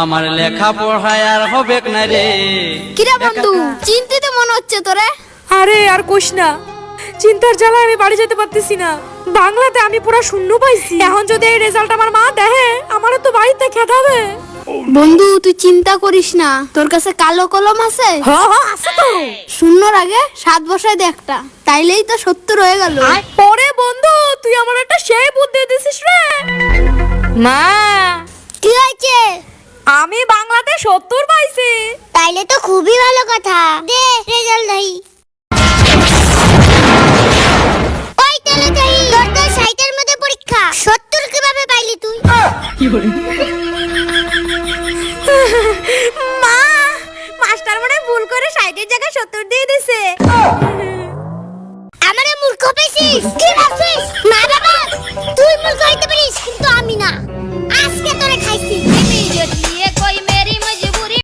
আমার লেখা পড়ায় আর হবে না রে। কিরে বন্ধু, চিন্তিত মনে হচ্ছে তোরে? আরে আর কোশ না, চিন্তার জ্বালায় আমি বাড়ি যেতে পারতেছি না। বাংলাতে আমি পুরো শূন্য পাইছি। এখন যদি এই রেজাল্ট আমার মা দেখে, আমারও তো বাড়িতে খেতাবে। বন্ধু তুই চিন্তা করিস না, তোর কাছে কালো কলম আছে? হ্যাঁ হ্যাঁ আছে তো। শূন্যর আগে 7 বসায় দে একটা, তাইলেই তো 70 হয়ে গেল। পরে বন্ধু তুই আমার একটা সেই বুদ্ধি দিছিস রে। মা, কি হয়েছে? আমি বাংলাতে 70 পাইছি। তাইলে তো খুবই ভালো কথা। দে রেজাল্ট দেই। ওই তাহলে দেই। তোর তো 60 এর মধ্যে পরীক্ষা। 70 কিভাবে পাইলি তুই? মা, মাস্টার মনে ভুল করে 60 এর জায়গায় 70 দিয়ে দিছে। আমারে মূর্খ পেয়েছিস? কি ভাবছিস? না বাবা, তুই মূর্খ হইতে পারিস কিন্তু আমি না। আজকে তোরে খাইছি।